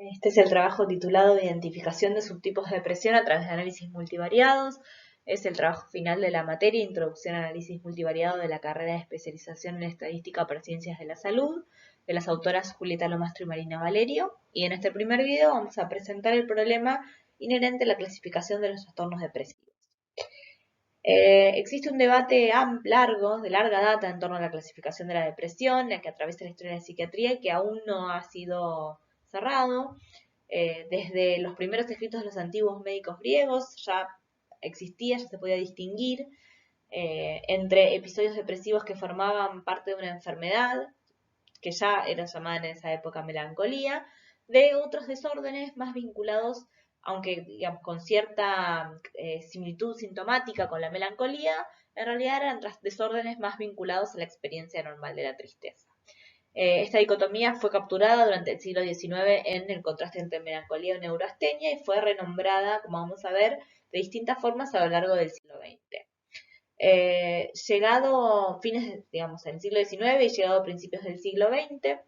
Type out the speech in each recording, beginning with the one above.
Este es el trabajo titulado Identificación de subtipos de depresión a través de análisis multivariados. Es el trabajo final de la materia Introducción al análisis multivariado de la carrera de especialización en estadística para ciencias de la salud, de las autoras Julieta Lomastro y Marina Valerio. Y en este primer video vamos a presentar el problema inherente a la clasificación de los trastornos depresivos. Existe un debate largo, de larga data, en torno a la clasificación de la depresión, que atraviesa la historia de la psiquiatría y que aún no ha sido cerrado. Desde los primeros escritos de los antiguos médicos griegos ya existía, ya se podía distinguir entre episodios depresivos que formaban parte de una enfermedad, que ya era llamada en esa época melancolía, de otros desórdenes más vinculados, aunque digamos, con cierta similitud sintomática con la melancolía, en realidad eran desórdenes más vinculados a la experiencia normal de la tristeza. Esta dicotomía fue capturada durante el siglo XIX en el contraste entre melancolía y neurastenia y fue renombrada, como vamos a ver, de distintas formas a lo largo del siglo XX. Llegado fines, digamos, en el siglo XIX y llegado a principios del siglo XX,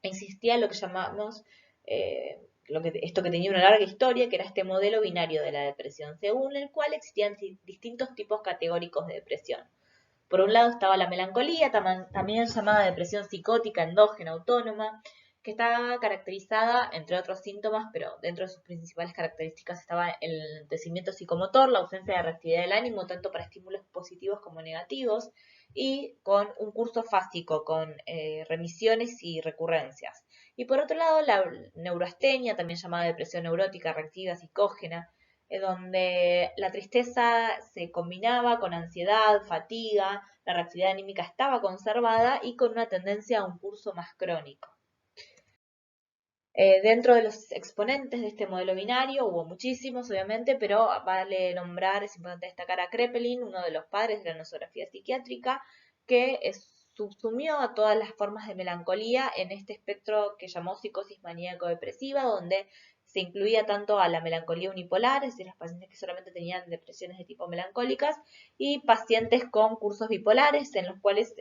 existía lo que llamamos, esto que tenía una larga historia, que era este modelo binario de la depresión, según el cual existían distintos tipos categóricos de depresión. Por un lado estaba la melancolía, también llamada depresión psicótica, endógena, autónoma, que estaba caracterizada, entre otros síntomas, pero dentro de sus principales características estaba el enlentecimiento psicomotor, la ausencia de reactividad del ánimo, tanto para estímulos positivos como negativos, y con un curso fásico, con remisiones y recurrencias. Y por otro lado, la neurastenia, también llamada depresión neurótica, reactiva, psicógena, donde la tristeza se combinaba con ansiedad, fatiga, la reactividad anímica estaba conservada y con una tendencia a un curso más crónico. Dentro de los exponentes de este modelo binario hubo muchísimos, obviamente, pero vale nombrar, es importante destacar a Kraepelin, uno de los padres de la nosografía psiquiátrica, que subsumió a todas las formas de melancolía en este espectro que llamó psicosis maníaco-depresiva, donde se incluía tanto a la melancolía unipolar, es decir, los pacientes que solamente tenían depresiones de tipo melancólicas, y pacientes con cursos bipolares, en los cuales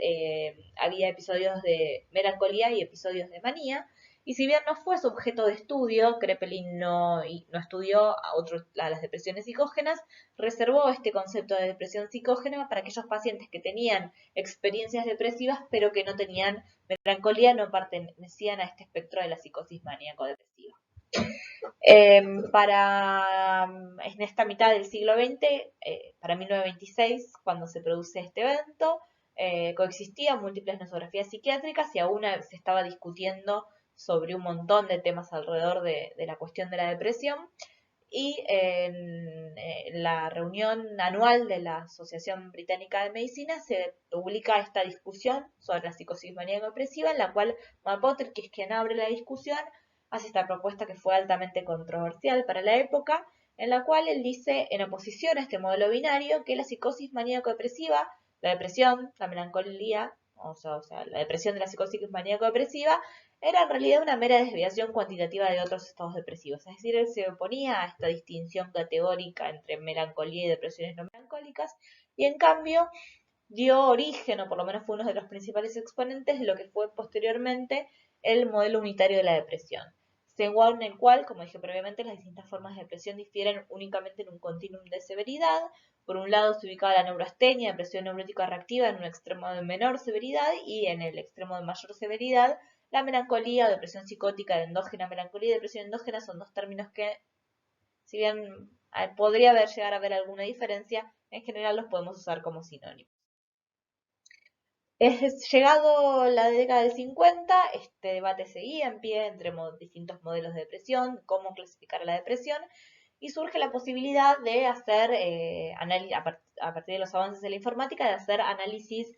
había episodios de melancolía y episodios de manía. Y si bien no fue su objeto de estudio, Kraepelin no estudió a las depresiones psicógenas, reservó este concepto de depresión psicógena para aquellos pacientes que tenían experiencias depresivas pero que no tenían melancolía, no pertenecían a este espectro de la psicosis maníaco-depresiva. En esta mitad del siglo XX, para 1926, cuando se produce este evento, coexistían múltiples nosografías psiquiátricas y aún se estaba discutiendo sobre un montón de temas alrededor de la cuestión de la depresión. Y en la reunión anual de la Asociación Británica de Medicina se publica esta discusión sobre la psicosis maníaco-depresiva, en la cual Potter, que es quien abre la discusión, hace esta propuesta que fue altamente controversial para la época, en la cual él dice, en oposición a este modelo binario, que la psicosis maníaco-depresiva, la depresión, la melancolía, o sea, la depresión de la psicosis maníaco-depresiva, era en realidad una mera desviación cuantitativa de otros estados depresivos. Es decir, él se oponía a esta distinción categórica entre melancolía y depresiones no melancólicas, y en cambio dio origen, o por lo menos fue uno de los principales exponentes, de lo que fue posteriormente el modelo unitario de la depresión, según el cual, como dije previamente, las distintas formas de depresión difieren únicamente en un continuum de severidad. Por un lado se ubicaba la neurastenia, depresión neurótica reactiva, en un extremo de menor severidad, y en el extremo de mayor severidad, la melancolía o depresión psicótica de endógena. Melancolía y depresión endógena son dos términos que, si bien podría llegar a haber alguna diferencia, en general los podemos usar como sinónimos. Llegado la década del 50, este debate seguía en pie entre distintos modelos de depresión, cómo clasificar la depresión, y surge la posibilidad de hacer, a partir de los avances de la informática, de hacer análisis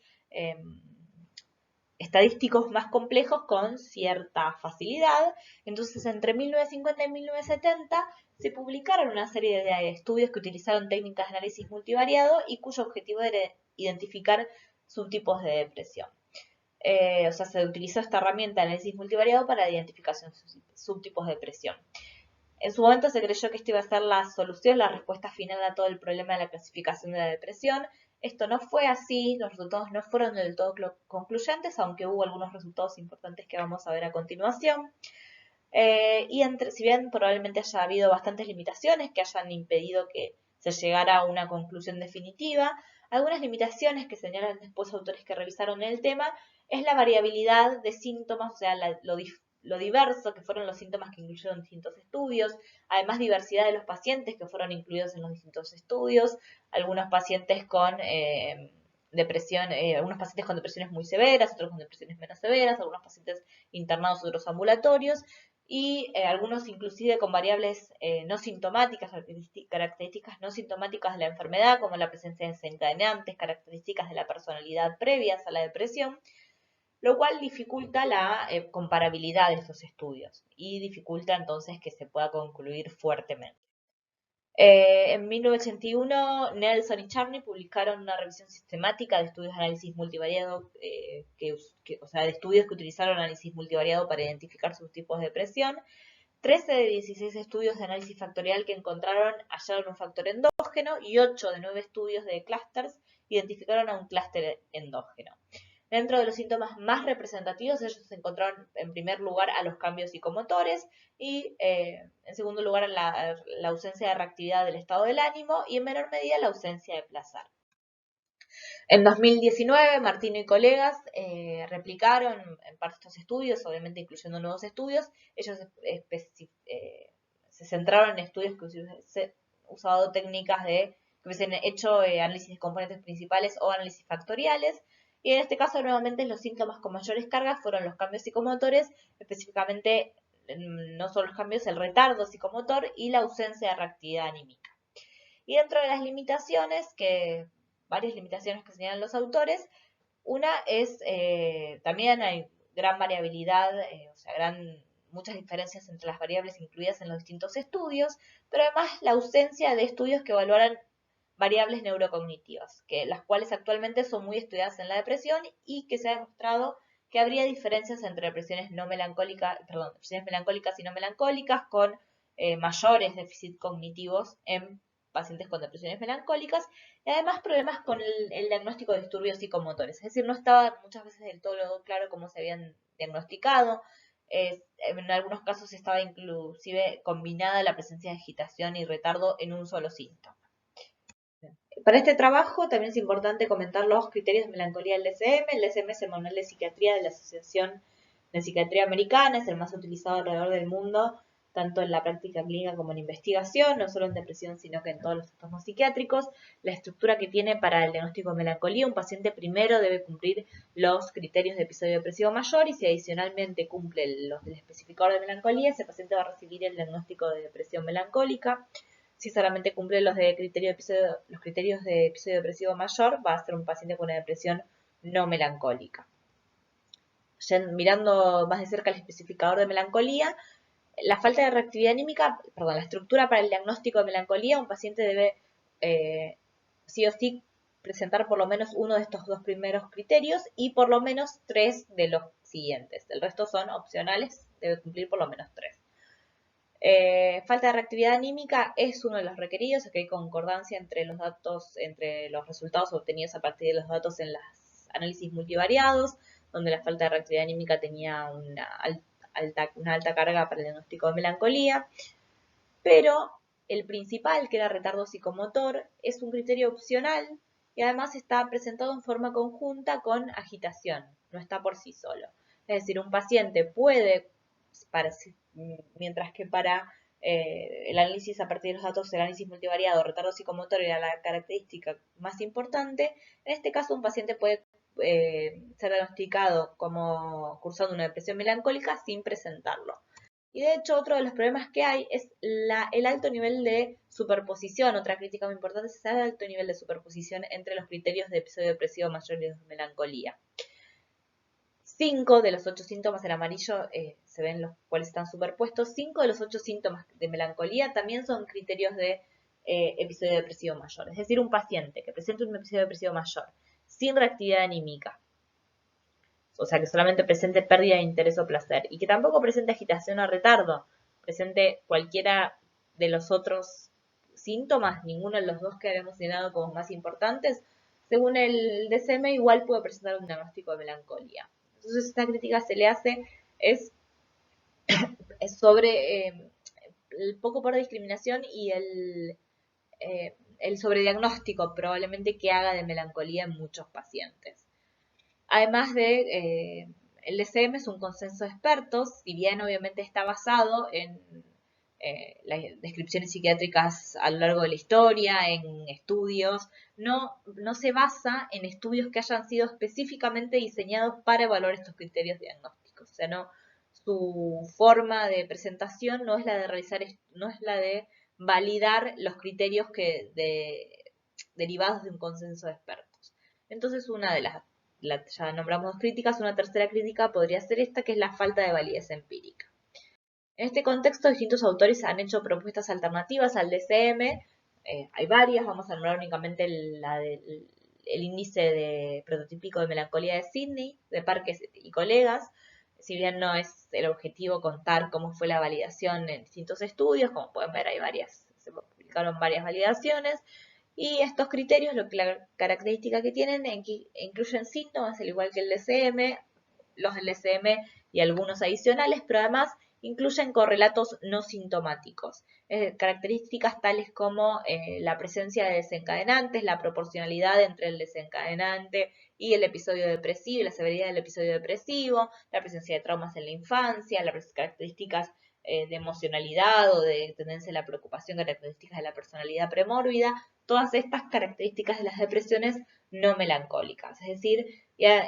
estadísticos más complejos con cierta facilidad. Entonces, entre 1950 y 1970 se publicaron una serie de estudios que utilizaron técnicas de análisis multivariado y cuyo objetivo era identificar subtipos de depresión. O sea, se utilizó esta herramienta de análisis multivariado para la identificación de subtipos de depresión. En su momento se creyó que esto iba a ser la solución, la respuesta final a todo el problema de la clasificación de la depresión. Esto no fue así, los resultados no fueron del todo concluyentes, aunque hubo algunos resultados importantes que vamos a ver a continuación. Si bien probablemente haya habido bastantes limitaciones que hayan impedido que se llegara a una conclusión definitiva, algunas limitaciones que señalan después autores que revisaron el tema es la variabilidad de síntomas, o sea, lo diverso que fueron los síntomas que incluyeron distintos estudios, además diversidad de los pacientes que fueron incluidos en los distintos estudios, algunos pacientes con depresión, algunos pacientes con depresiones muy severas, otros con depresiones menos severas, algunos pacientes internados, otros ambulatorios, y algunos inclusive con variables no sintomáticas, características no sintomáticas de la enfermedad, como la presencia de desencadenantes, características de la personalidad previas a la depresión, lo cual dificulta la comparabilidad de estos estudios y dificulta entonces que se pueda concluir fuertemente. En 1981, Nelson y Charney publicaron una revisión sistemática de estudios de análisis multivariado, o sea, de estudios que utilizaron análisis multivariado para identificar sus tipos de depresión. 13 de 16 estudios de análisis factorial que encontraron hallaron un factor endógeno y 8 de 9 estudios de clústeres identificaron a un clúster endógeno. Dentro de los síntomas más representativos, ellos encontraron en primer lugar a los cambios psicomotores y en segundo lugar la ausencia de reactividad del estado del ánimo y en menor medida la ausencia de placer. En 2019, Martino y colegas replicaron en parte estos estudios, obviamente incluyendo nuevos estudios. Ellos se centraron en estudios que hubiesen usado técnicas que hubiesen hecho análisis de componentes principales o análisis factoriales. Y en este caso, nuevamente, los síntomas con mayores cargas fueron los cambios psicomotores, específicamente no solo los cambios, el retardo psicomotor y la ausencia de reactividad anímica. Y dentro de las limitaciones, varias limitaciones que señalan los autores, una es, también hay gran variabilidad, o sea, muchas diferencias entre las variables incluidas en los distintos estudios, pero además la ausencia de estudios que evaluaran variables neurocognitivas, las cuales actualmente son muy estudiadas en la depresión y que se ha demostrado que habría diferencias entre depresiones melancólicas y no melancólicas con mayores déficits cognitivos en pacientes con depresiones melancólicas y además problemas con el diagnóstico de disturbios psicomotores. Es decir, no estaba muchas veces del todo claro cómo se habían diagnosticado. En algunos casos estaba inclusive combinada la presencia de agitación y retardo en un solo síntoma. Para este trabajo también es importante comentar los criterios de melancolía del DSM. El DSM es el manual de psiquiatría de la Asociación de Psiquiatría Americana, es el más utilizado alrededor del mundo, tanto en la práctica clínica como en investigación, no solo en depresión, sino que en todos los trastornos psiquiátricos. La estructura que tiene para el diagnóstico de melancolía, un paciente primero debe cumplir los criterios de episodio depresivo mayor y si adicionalmente cumple los del especificador de melancolía, ese paciente va a recibir el diagnóstico de depresión melancólica. Si solamente cumple los criterios de episodio depresivo mayor, va a ser un paciente con una depresión no melancólica. Ya mirando más de cerca el especificador de melancolía, la falta de reactividad anímica, la estructura para el diagnóstico de melancolía, un paciente debe sí o sí presentar por lo menos uno de estos dos primeros criterios y por lo menos 3 de los siguientes. El resto son opcionales, debe cumplir por lo menos 3. Falta de reactividad anímica es uno de los requeridos, aquí hay concordancia entre los resultados obtenidos a partir de los datos en los análisis multivariados, donde la falta de reactividad anímica tenía una alta carga para el diagnóstico de melancolía, pero el principal, que era retardo psicomotor, es un criterio opcional y además está presentado en forma conjunta con agitación, no está por sí solo. Es decir, un paciente puede, mientras que para el análisis a partir de los datos del análisis multivariado, retardo psicomotor era la característica más importante, en este caso un paciente puede ser diagnosticado como cursando una depresión melancólica sin presentarlo. Y de hecho otro de los problemas que hay es el alto nivel de superposición. Otra crítica muy importante es el alto nivel de superposición entre los criterios de episodio depresivo mayor y de melancolía. 5 de los 8 síntomas en amarillo se ven los cuales están superpuestos. 5 de los 8 síntomas de melancolía también son criterios de episodio depresivo mayor. Es decir, un paciente que presente un episodio depresivo mayor sin reactividad anímica, o sea, que solamente presente pérdida de interés o placer, y que tampoco presente agitación o retardo, presente cualquiera de los otros síntomas, ninguno de los dos que habíamos señalado como más importantes, según el DSM igual puede presentar un diagnóstico de melancolía. Entonces esta crítica se le hace es es sobre el poco por discriminación y el sobrediagnóstico probablemente que haga de melancolía en muchos pacientes. Además de, el DSM es un consenso de expertos, si bien obviamente está basado en las descripciones psiquiátricas a lo largo de la historia, en estudios, no se basa en estudios que hayan sido específicamente diseñados para evaluar estos criterios diagnósticos. O sea, no, su forma de presentación no es la de realizar, no es la de validar los criterios derivados de un consenso de expertos. Entonces, una de ya nombramos dos críticas, una tercera crítica podría ser esta, que es la falta de validez empírica. En este contexto, distintos autores han hecho propuestas alternativas al DSM. Hay varias, vamos a nombrar únicamente el índice de prototípico de melancolía de Sydney, de Parkes y colegas. Si bien no es el objetivo contar cómo fue la validación en distintos estudios, como pueden ver se publicaron varias validaciones. Y estos criterios, la característica que tienen, incluyen síntomas, al igual que el DSM, los del DSM y algunos adicionales, pero además incluyen correlatos no sintomáticos. Características tales como la presencia de desencadenantes, la proporcionalidad entre el desencadenante y el episodio depresivo y la severidad del episodio depresivo, la presencia de traumas en la infancia, las características de emocionalidad o de tendencia a la preocupación, características de la personalidad premórbida, todas estas características de las depresiones no melancólicas. Es decir, ya,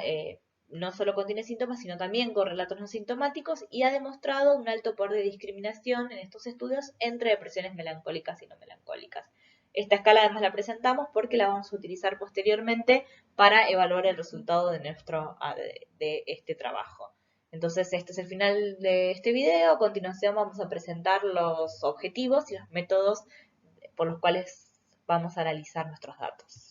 no solo contiene síntomas, sino también correlatos no sintomáticos y ha demostrado un alto poder de discriminación en estos estudios entre depresiones melancólicas y no melancólicas. Esta escala además la presentamos porque la vamos a utilizar posteriormente para evaluar el resultado de este trabajo. Entonces este es el final de este video. A continuación vamos a presentar los objetivos y los métodos por los cuales vamos a analizar nuestros datos.